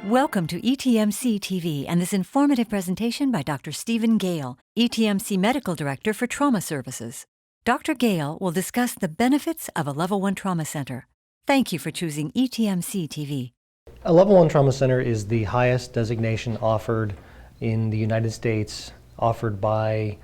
Welcome to ETMC TV and this informative presentation by Dr. Stephen Gale, ETMC Medical Director for Trauma Services. Dr. Gale will discuss the benefits of a Level 1 Trauma Center. Thank you for choosing ETMC TV. A Level 1 Trauma Center is the highest designation offered in the United States, offered by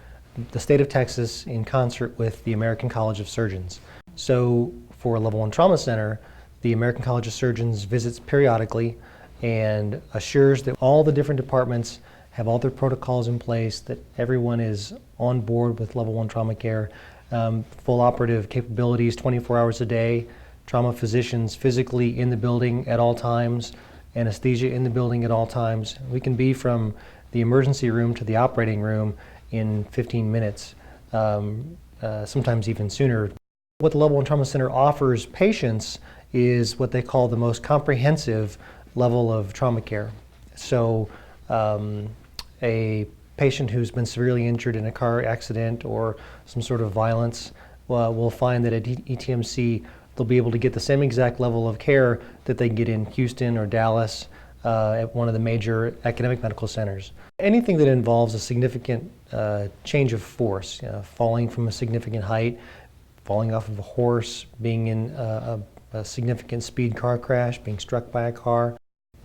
the state of Texas in concert with the American College of Surgeons. So for a Level 1 Trauma Center, the American College of Surgeons visits periodically and assures that all the different departments have all their protocols in place, that everyone is on board with Level 1 trauma care, full operative capabilities 24 hours a day, trauma physicians physically in the building at all times, anesthesia in the building at all times. We can be from the emergency room to the operating room in 15 minutes, sometimes even sooner. What the Level 1 Trauma Center offers patients is what they call the most comprehensive level of trauma care. So a patient who's been severely injured in a car accident or some sort of violence will find that at ETMC they'll be able to get the same exact level of care that they get in Houston or Dallas at one of the major academic medical centers. Anything that involves a significant change of force, falling from a significant height, falling off of a horse, being in a significant speed car crash, being struck by a car,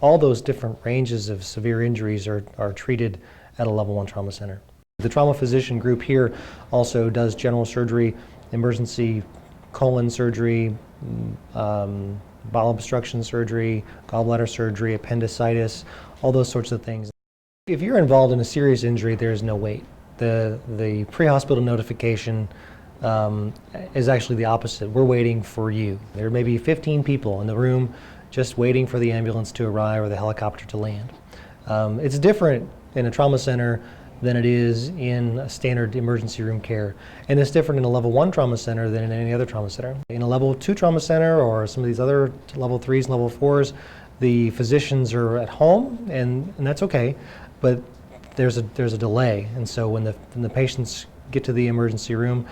all those different ranges of severe injuries are treated at a Level 1 Trauma Center. The trauma physician group here also does general surgery, emergency colon surgery, bowel obstruction surgery, gallbladder surgery, appendicitis, all those sorts of things. If you're involved in a serious injury, there's no wait. The pre-hospital notification is actually the opposite. We're waiting for you. There may be 15 people in the room just waiting for the ambulance to arrive or the helicopter to land. It's different in a trauma center than it is in a standard emergency room care. And it's different in a Level 1 trauma center than in any other trauma center. In a Level 2 trauma center or some of these other Level 3s and Level 4s, the physicians are at home, and that's okay, but there's a delay. And so when the patients get to the emergency room,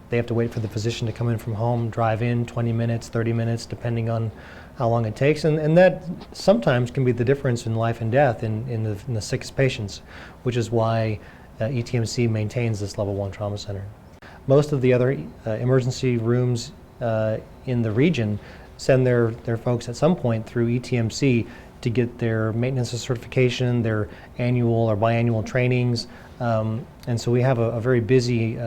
they have to wait for the physician to come in from home, drive in 20 minutes, 30 minutes, depending on how long it takes. And that sometimes can be the difference in life and death in the sickest patients, which is why ETMC maintains this Level 1 Trauma Center. Most of the other emergency rooms in the region send their folks at some point through ETMC to get their maintenance certification, their annual or biannual trainings. And so we have a very busy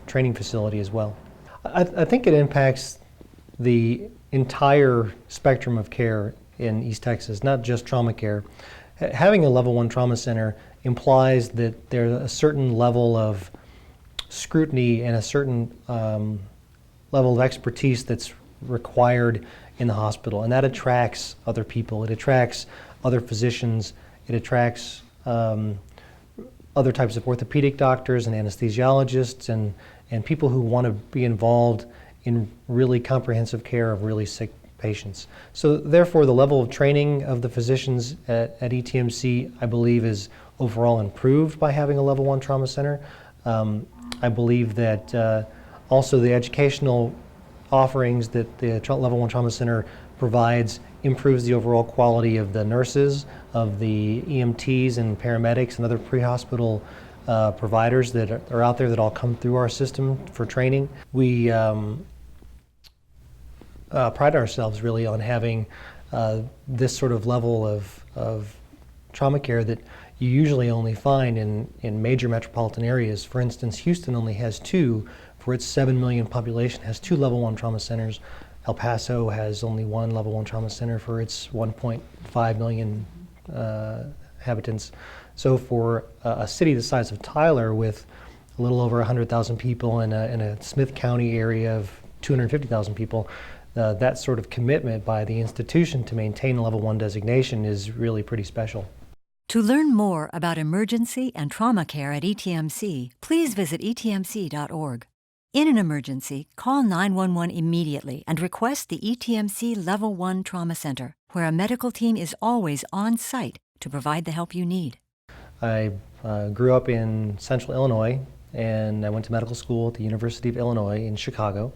training facility as well. I think it impacts the entire spectrum of care in East Texas, not just trauma care. Having a Level 1 Trauma Center implies that there's a certain level of scrutiny and a certain level of expertise that's required in the hospital, and that attracts other people. It attracts other physicians. It attracts other types of orthopedic doctors and anesthesiologists and people who want to be involved in really comprehensive care of really sick patients. So therefore, the level of training of the physicians at ETMC, I believe, is overall improved by having a Level 1 Trauma Center. I believe that also the educational offerings that the Level 1 Trauma Center provides improves the overall quality of the nurses, of the EMTs and paramedics and other pre-hospital providers that are out there that all come through our system for training. We pride ourselves really on having this sort of level of trauma care that you usually only find in major metropolitan areas. For instance, Houston only has 2 for its 7 million population, has 2 Level 1 trauma centers. El Paso has only 1 Level 1 trauma center for its 1.5 million inhabitants. So for a city the size of Tyler with a little over 100,000 people in a Smith County area of 250,000 people, that sort of commitment by the institution to maintain a Level 1 designation is really pretty special. To learn more about emergency and trauma care at ETMC, please visit etmc.org. In an emergency, call 911 immediately and request the ETMC Level 1 Trauma Center, where a medical team is always on site to provide the help you need. I grew up in Central Illinois, and I went to medical school at the University of Illinois in Chicago.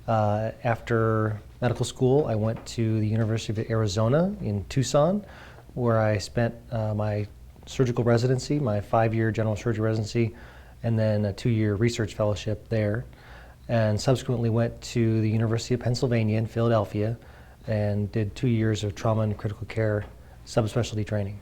After medical school, I went to the University of Arizona in Tucson, where I spent my surgical residency, my 5-year general surgery residency, and then a 2-year research fellowship there, and subsequently went to the University of Pennsylvania in Philadelphia and did 2 years of trauma and critical care subspecialty training.